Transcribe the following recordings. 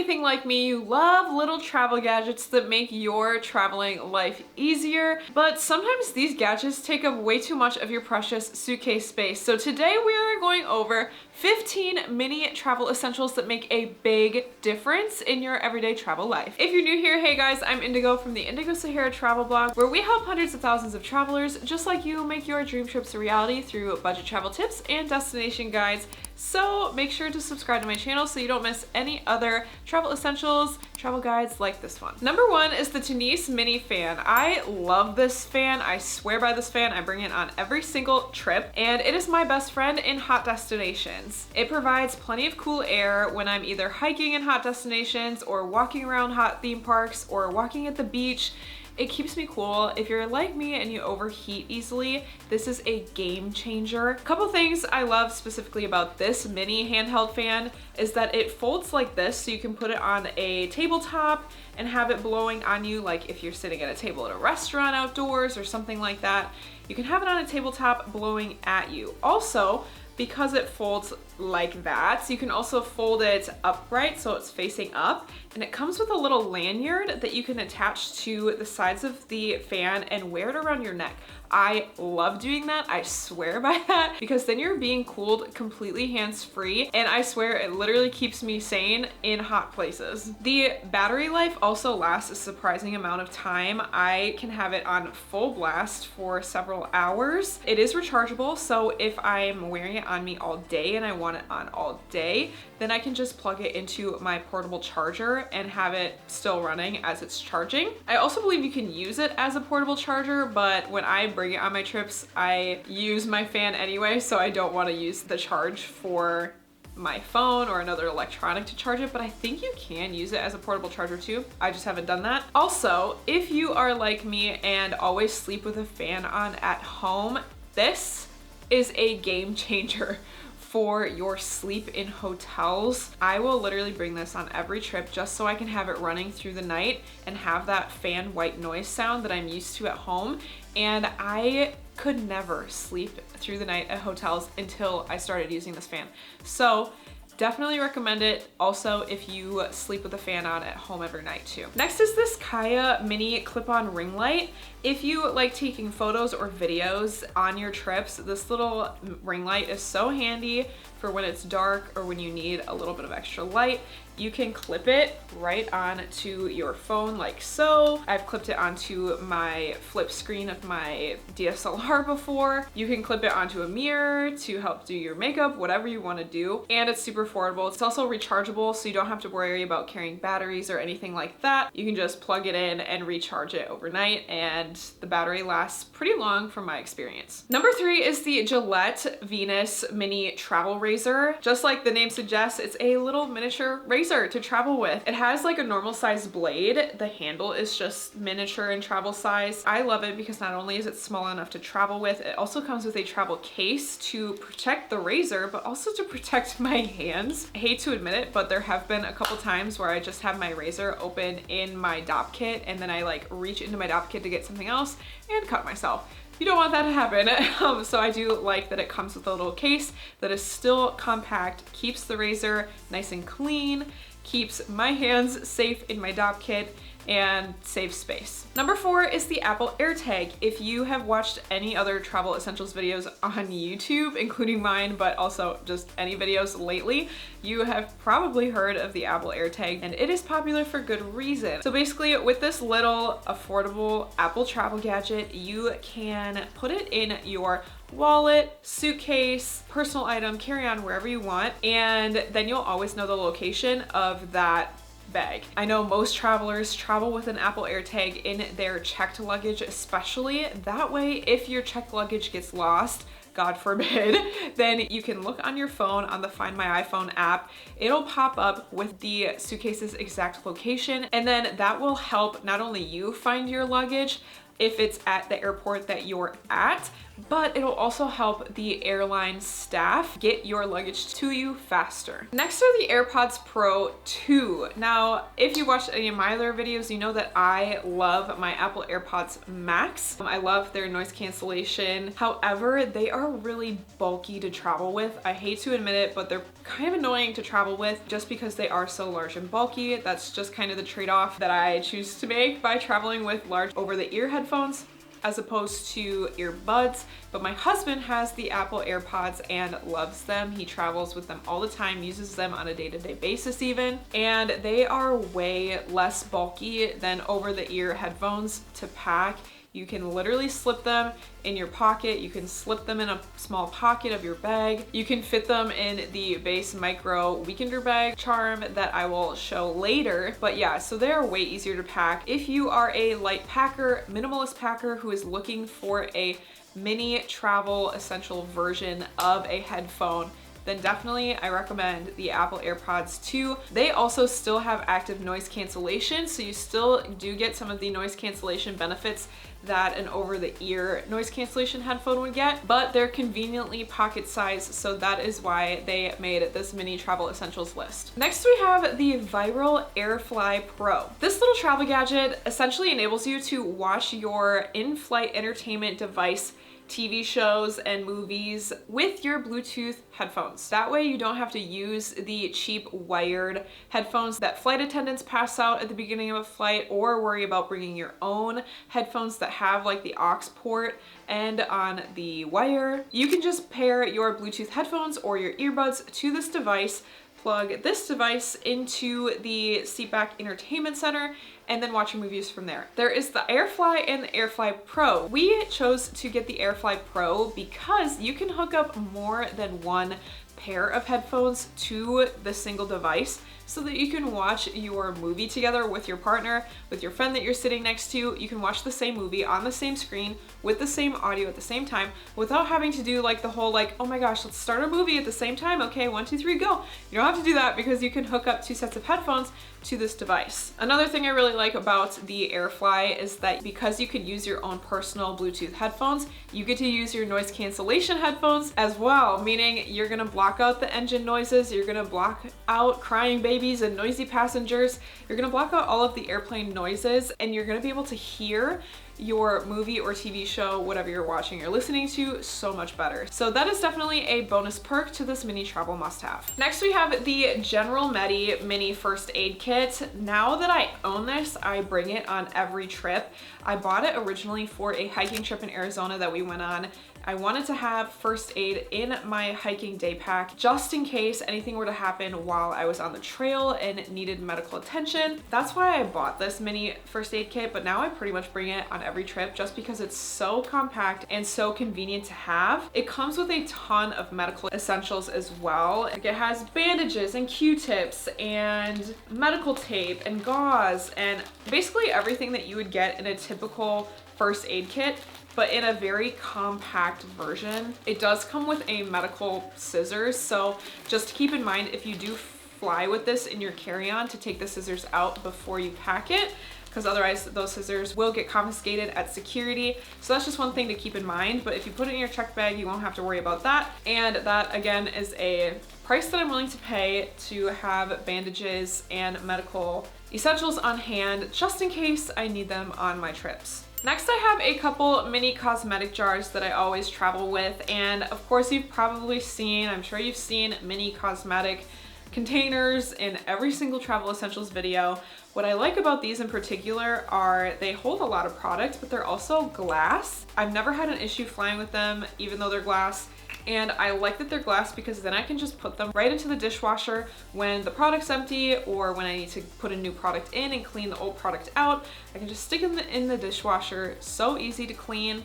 anything like me, you love little travel gadgets that make your traveling life easier, but sometimes these gadgets take up way too much of your precious suitcase space. So today we are going over 15 mini travel essentials that make a big difference in your everyday travel life. If you're new here, hey guys, I'm Indigo from the Indigo Sahara travel blog, where we help hundreds of thousands of travelers just like you make your dream trips a reality through budget travel tips and destination guides. So make sure to subscribe to my channel so you don't miss any other travel essentials, travel guides like this one. Number one is the Tenise Mini Fan. I love this fan. I swear by this fan. I bring it on every single trip, and it is my best friend in hot destinations. It provides plenty of cool air when I'm either hiking in hot destinations or walking around hot theme parks or walking at the beach. It keeps me cool. If you're like me and you overheat easily, this is a game changer. A couple things I love specifically about this mini handheld fan is that it folds like this, so you can put it on a tabletop and have it blowing on you, like if you're sitting at a table at a restaurant outdoors or something like that. You can have it on a tabletop blowing at you. Also, because it folds like that, so you can also fold it upright so it's facing up, and it comes with a little lanyard that you can attach to the sides of the fan and wear it around your neck. I love doing that. I swear by that, because then you're being cooled completely hands-free, and I swear it literally keeps me sane in hot places. The battery life also lasts a surprising amount of time. I can have it on full blast for several hours. It is rechargeable, so if I'm wearing it on me all day and I want it on all day, then I can just plug it into my portable charger and have it still running as it's charging. I also believe you can use it as a portable charger, but when I bring it on my trips, I use my fan anyway, so I don't want to use the charge for my phone or another electronic to charge it, but I think you can use it as a portable charger too. I just haven't done that. Also, if you are like me and always sleep with a fan on at home, this is a game changer for your sleep in hotels. I will literally bring this on every trip just so I can have it running through the night and have that fan white noise sound that I'm used to at home. And I could never sleep through the night at hotels until I started using this fan. So definitely recommend it. Also, if you sleep with a fan on at home every night too. Next is this Kaya mini clip-on ring light. If you like taking photos or videos on your trips, this little ring light is so handy for when it's dark or when you need a little bit of extra light. You can clip it right onto your phone like so. I've clipped it onto my flip screen of my DSLR before. You can clip it onto a mirror to help do your makeup, whatever you want to do. And it's super affordable. It's also rechargeable, so you don't have to worry about carrying batteries or anything like that. You can just plug it in and recharge it overnight, and the battery lasts pretty long from my experience. Number 3 is the Gillette Venus Mini Travel Razor. Just like the name suggests, it's a little miniature razor to travel with. It has like a normal sized blade. The handle is just miniature and travel size. I love it because not only is it small enough to travel with, it also comes with a travel case to protect the razor, but also to protect my hands. I hate to admit it, but there have been a couple times where I just have my razor open in my DOP kit, and then I like reach into my DOP kit to get something else and cut myself. You don't want that to happen. So I do like that it comes with a little case that is still compact, keeps the razor nice and clean, keeps my hands safe in my DOP kit, and saves space. Number 4 is the Apple AirTag. If you have watched any other travel essentials videos on YouTube, including mine, but also just any videos lately, you have probably heard of the Apple AirTag, and it is popular for good reason. So basically, with this little affordable Apple travel gadget, you can put it in your wallet, suitcase, personal item, carry on wherever you want, and then you'll always know the location of that bag. I know most travelers travel with an Apple AirTag in their checked luggage, especially. That way, if your checked luggage gets lost, God forbid, then you can look on your phone on the Find My iPhone app. It'll pop up with the suitcase's exact location, and then that will help not only you find your luggage if it's at the airport that you're at, but it'll also help the airline staff get your luggage to you faster. Next are the AirPods Pro 2. Now, if you watched any of my other videos, you know that I love my Apple AirPods Max. I love their noise cancellation. However, they are really bulky to travel with. I hate to admit it, but they're kind of annoying to travel with just because they are so large and bulky. That's just kind of the trade-off that I choose to make by traveling with large over-the-ear headphones as opposed to earbuds. But my husband has the Apple AirPods and loves them. He travels with them all the time, uses them on a day-to-day basis even, and they are way less bulky than over-the-ear headphones to pack. You can literally slip them in your pocket. You can slip them in a small pocket of your bag. You can fit them in the base micro weekender bag charm that I will show later. But yeah, so they are way easier to pack. If you are a light packer, minimalist packer who is looking for a mini travel essential version of a headphone, then definitely I recommend the Apple AirPods 2. They also still have active noise cancellation, so you still do get some of the noise cancellation benefits that an over-the-ear noise cancellation headphone would get, but they're conveniently pocket sized, so that is why they made this mini travel essentials list. Next we have the Viral AirFly Pro. This little travel gadget essentially enables you to watch your in-flight entertainment device TV shows and movies with your Bluetooth headphones. That way you don't have to use the cheap wired headphones that flight attendants pass out at the beginning of a flight, or worry about bringing your own headphones that have like the aux port and on the wire. You can just pair your Bluetooth headphones or your earbuds to this device, plug this device into the seatback entertainment center, and then watch your movies from there. There is the AirFly and the AirFly Pro. We chose to get the AirFly Pro because you can hook up more than one pair of headphones to the single device so that you can watch your movie together with your partner, with your friend that you're sitting next to. You can watch the same movie on the same screen with the same audio at the same time without having to do like the whole like, oh my gosh, let's start a movie at the same time. Okay, 1, 2, 3, go. You don't have to do that because you can hook up 2 sets of headphones to this device. Another thing I really like about the AirFly is that because you can use your own personal Bluetooth headphones, you get to use your noise cancellation headphones as well, meaning you're gonna block out the engine noises, you're gonna block out crying babies and noisy passengers, you're gonna block out all of the airplane noises, and you're gonna be able to hear your movie or TV show, whatever you're watching or listening to, so much better. So that is definitely a bonus perk to this mini travel must-have. Next we have the General Medi mini first aid kit. Now that I own this, I bring it on every trip. I bought it originally for a hiking trip in Arizona that we went on. I wanted to have first aid in my hiking day pack just in case anything were to happen while I was on the trail and needed medical attention. That's why I bought this mini first aid kit, but now I pretty much bring it on every trip just because it's so compact and so convenient to have. It comes with a ton of medical essentials as well. Like it has bandages and Q-tips and medical tape and gauze and basically everything that you would get in a typical first aid kit, but in a very compact version. It does come with a medical scissors, so just keep in mind if you do fly with this in your carry-on to take the scissors out before you pack it, because otherwise those scissors will get confiscated at security. So that's just one thing to keep in mind, but if you put it in your checked bag, you won't have to worry about that. And that again is a price that I'm willing to pay to have bandages and medical essentials on hand just in case I need them on my trips. Next, I have a couple mini cosmetic jars that I always travel with, and of course you've probably seen, I'm sure you've seen mini cosmetic containers in every single travel essentials video. What I like about these in particular are they hold a lot of product, but they're also glass. I've never had an issue flying with them even though they're glass. And I like that they're glass because then I can just put them right into the dishwasher when the product's empty or when I need to put a new product in and clean the old product out. I can just stick them in the dishwasher, so easy to clean,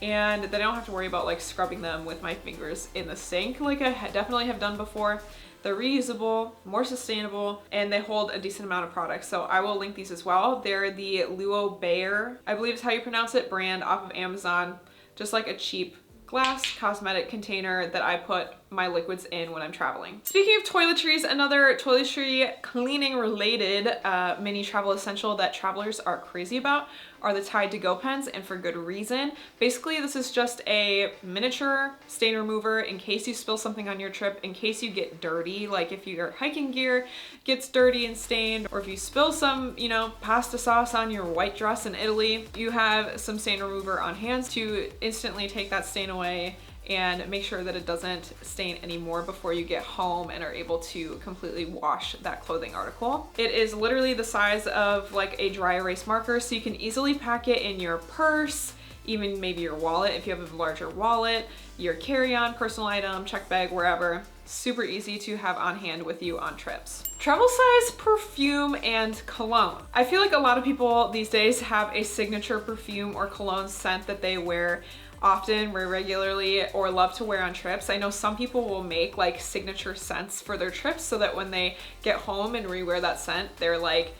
and then I don't have to worry about like scrubbing them with my fingers in the sink like I definitely have done before. They're reusable, more sustainable, and they hold a decent amount of product. So I will link these as well. They're the Luo Bayer, I believe is how you pronounce it, brand off of Amazon. Just like a cheap glass cosmetic container that I put my liquids in when I'm traveling. Speaking of toiletries, another toiletry cleaning related mini travel essential that travelers are crazy about are the Tide to Go pens, and for good reason. Basically, this is just a miniature stain remover in case you spill something on your trip, in case you get dirty, like if your hiking gear gets dirty and stained, or if you spill some, you know, pasta sauce on your white dress in Italy, you have some stain remover on hand to instantly take that stain away and make sure that it doesn't stain anymore before you get home and are able to completely wash that clothing article. It is literally the size of like a dry erase marker, so you can easily pack it in your purse, even maybe your wallet if you have a larger wallet, your carry-on, personal item, check bag, wherever. Super easy to have on hand with you on trips. Travel size perfume and cologne. I feel like a lot of people these days have a signature perfume or cologne scent that they wear often, wear regularly, or love to wear on trips. I know some people will make like signature scents for their trips so that when they get home and rewear that scent, they're like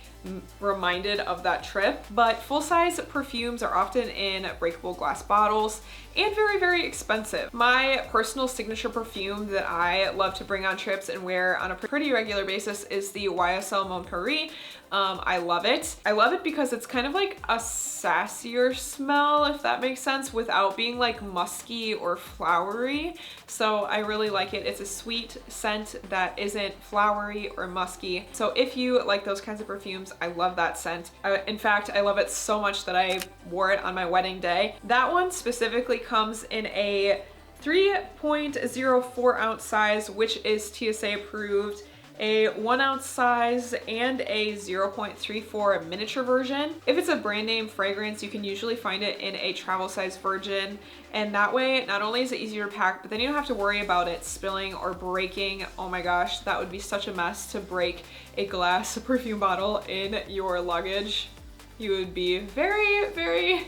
reminded of that trip. But full-size perfumes are often in breakable glass bottles and very, very expensive. My personal signature perfume that I love to bring on trips and wear on a pretty regular basis is the YSL Mon Paris. I love it. I love it because it's kind of like a sassier smell, if that makes sense, without being like musky or flowery. So I really like it. It's a sweet scent that isn't flowery or musky. So if you like those kinds of perfumes, I love that scent. In fact, I love it so much that I wore it on my wedding day. That one specifically comes in a 3.04 ounce size, which is TSA approved, a 1 ounce size, and a 0.34 miniature version. If it's a brand name fragrance, you can usually find it in a travel size version. And that way, not only is it easier to pack, but then you don't have to worry about it spilling or breaking. Oh my gosh, that would be such a mess to break a glass perfume bottle in your luggage. You would be very, very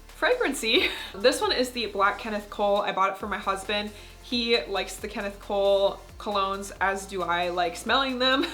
fragrancy. This one is the Black Kenneth Cole. I bought it for my husband. He likes the Kenneth Cole colognes, as do I like smelling them.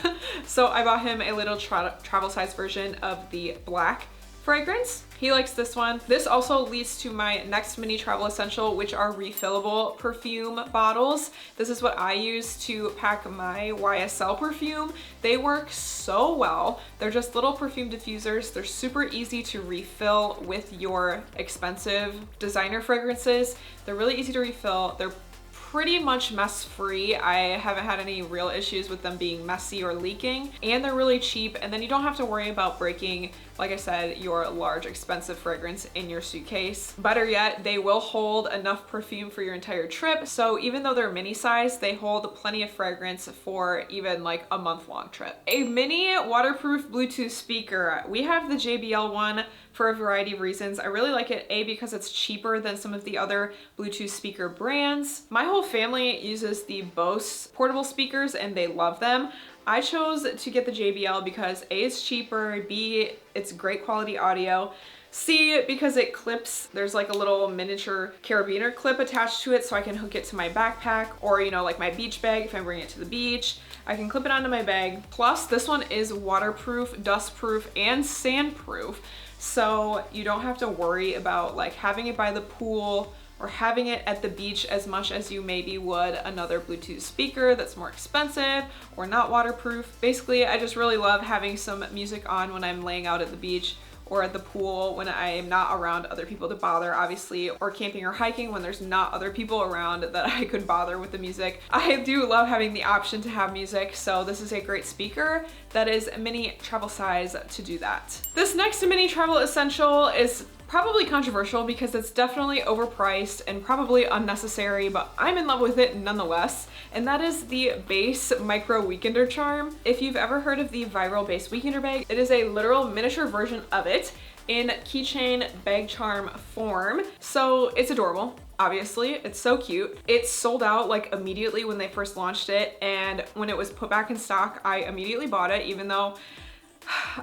So I bought him a little travel size version of the black fragrance. He likes this one. This also leads to my next mini travel essential, which are refillable perfume bottles. This is what I use to pack my YSL perfume. They work so well. They're just little perfume diffusers. They're super easy to refill with your expensive designer fragrances. They're really easy to refill. They're pretty much mess free. I haven't had any real issues with them being messy or leaking, and they're really cheap, and then you don't have to worry about breaking, like I said, your large expensive fragrance in your suitcase. Better yet, they will hold enough perfume for your entire trip, so even though they're mini size, they hold plenty of fragrance for even like a month-long trip. A mini waterproof Bluetooth speaker. We have the JBL one for a variety of reasons. I really like it, A, because it's cheaper than some of the other Bluetooth speaker brands. My whole family uses the Bose portable speakers and they love them. I chose to get the JBL because A, it's cheaper, B, it's great quality audio, C, because it clips, there's like a little miniature carabiner clip attached to it so I can hook it to my backpack or, you know, like my beach bag if I bring it to the beach. I can clip it onto my bag. Plus, this one is waterproof, dustproof, and sandproof. So you don't have to worry about like having it by the pool or having it at the beach as much as you maybe would another Bluetooth speaker that's more expensive or not waterproof. Basically, I just really love having some music on when I'm laying out at the beach or at the pool when I am not around other people to bother, obviously, or camping or hiking when there's not other people around that I could bother with the music. I do love having the option to have music, so this is a great speaker that is mini travel size to do that. This next mini travel essential is probably controversial because it's definitely overpriced and probably unnecessary, but I'm in love with it nonetheless, and that is the Base Micro Weekender Charm. If you've ever heard of the viral Base Weekender bag, it is a literal miniature version of it in keychain bag charm form. So it's adorable. Obviously, it's so cute. It sold out like immediately when they first launched it, and when it was put back in stock, I immediately bought it, even though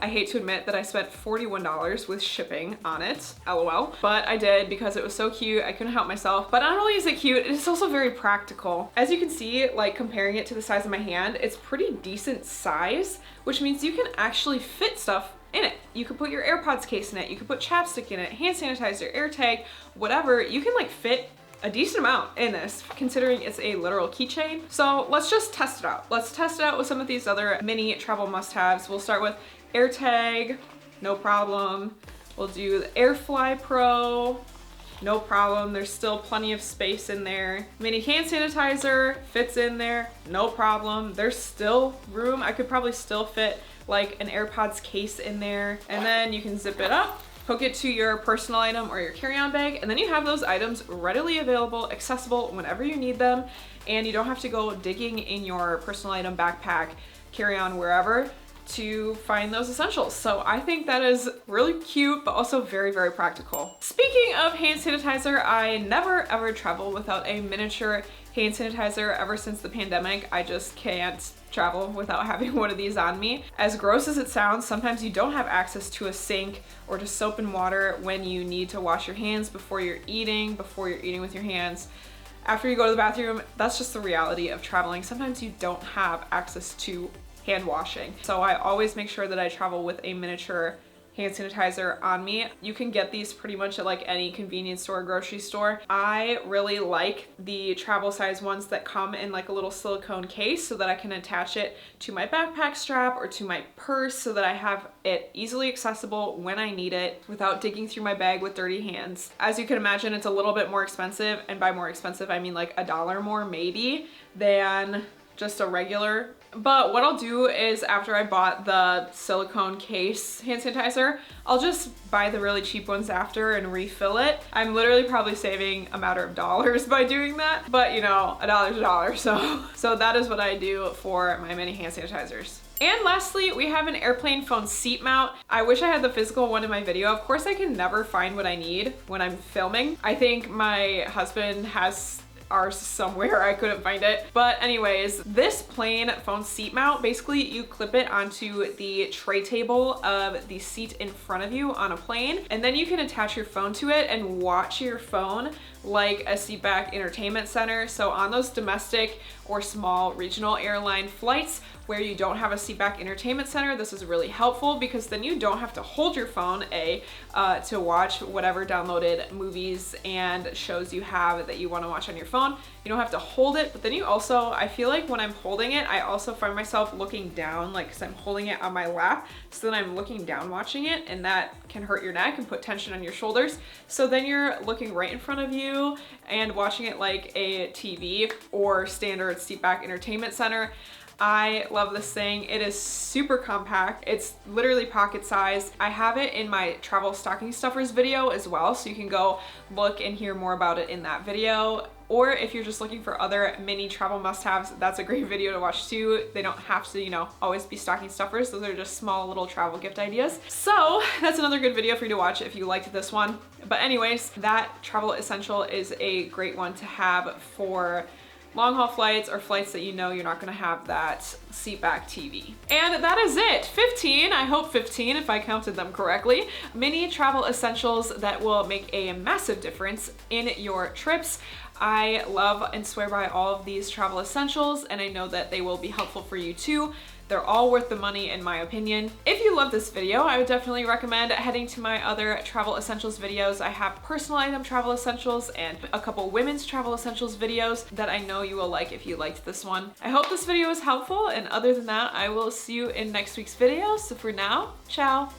I hate to admit that I spent $41 with shipping on it, LOL. But I did because it was so cute, I couldn't help myself. But not only is it cute, it's also very practical. As you can see, like comparing it to the size of my hand, it's pretty decent size, which means you can actually fit stuff in it. You could put your AirPods case in it, you could put chapstick in it, hand sanitizer, AirTag, whatever. You can like fit a decent amount in this, considering it's a literal keychain. So let's just test it out. Let's test it out with some of these other mini travel must-haves. We'll start with AirTag, no problem. We'll do the AirFly Pro, no problem. There's still plenty of space in there. Mini hand sanitizer fits in there, no problem. There's still room. I could probably still fit like an AirPods case in there. And then you can zip it up, hook it to your personal item or your carry-on bag, and then you have those items readily available, accessible whenever you need them, and you don't have to go digging in your personal item backpack, carry-on, wherever, to find those essentials. So I think that is really cute, but also very, very practical. Speaking of hand sanitizer, I never ever travel without a miniature hand sanitizer. Ever since the pandemic, I just can't travel without having one of these on me. As gross as it sounds, sometimes you don't have access to a sink or to soap and water when you need to wash your hands before you're eating with your hands. After you go to the bathroom, that's just the reality of traveling. Sometimes you don't have access to hand washing. So I always make sure that I travel with a miniature hand sanitizer on me. You can get these pretty much at like any convenience store or grocery store. I really like the travel size ones that come in like a little silicone case so that I can attach it to my backpack strap or to my purse so that I have it easily accessible when I need it without digging through my bag with dirty hands. As you can imagine, it's a little bit more expensive, and by more expensive I mean like $1 more maybe than just a regular. But what I'll do is, after I bought the silicone case hand sanitizer, I'll just buy the really cheap ones after and refill it. I'm literally probably saving a matter of dollars by doing that, but you know, $1's a dollar, so that is what I do for my mini hand sanitizers. And lastly, we have an airplane phone seat mount. I wish I had the physical one in my video. Of course, I can never find what I need when I'm filming. I think my husband has ours somewhere. I couldn't find it. But anyways, this plain phone seat mount, basically you clip it onto the tray table of the seat in front of you on a plane, and then you can attach your phone to it and watch your phone like a seat back entertainment center. So on those domestic or small regional airline flights where you don't have a seat back entertainment center, this is really helpful because then you don't have to hold your phone to watch whatever downloaded movies and shows you have that you want to watch on your phone. You don't have to hold it, but then you also, I feel like when I'm holding it, I also find myself looking down, like, cause I'm holding it on my lap, so then I'm looking down watching it, and that can hurt your neck and put tension on your shoulders. So then you're looking right in front of you and watching it like a TV or standard seat back entertainment center. I love this thing. It is super compact. It's literally pocket size. I have it in my travel stocking stuffers video as well, so you can go look and hear more about it in that video. Or if you're just looking for other mini travel must-haves, that's a great video to watch too. They don't have to, you know, always be stocking stuffers. Those are just small little travel gift ideas. So that's another good video for you to watch if you liked this one. But anyways, that travel essential is a great one to have for long haul flights or flights that you know you're not gonna have that seat back TV. And that is it. 15, I hope 15 if I counted them correctly, mini travel essentials that will make a massive difference in your trips. I love and swear by all of these travel essentials, and I know that they will be helpful for you too. They're all worth the money in my opinion. If you love this video, I would definitely recommend heading to my other travel essentials videos. I have personal item travel essentials and a couple women's travel essentials videos that I know you will like if you liked this one. I hope this video was helpful, and other than that, I will see you in next week's video. So for now, ciao.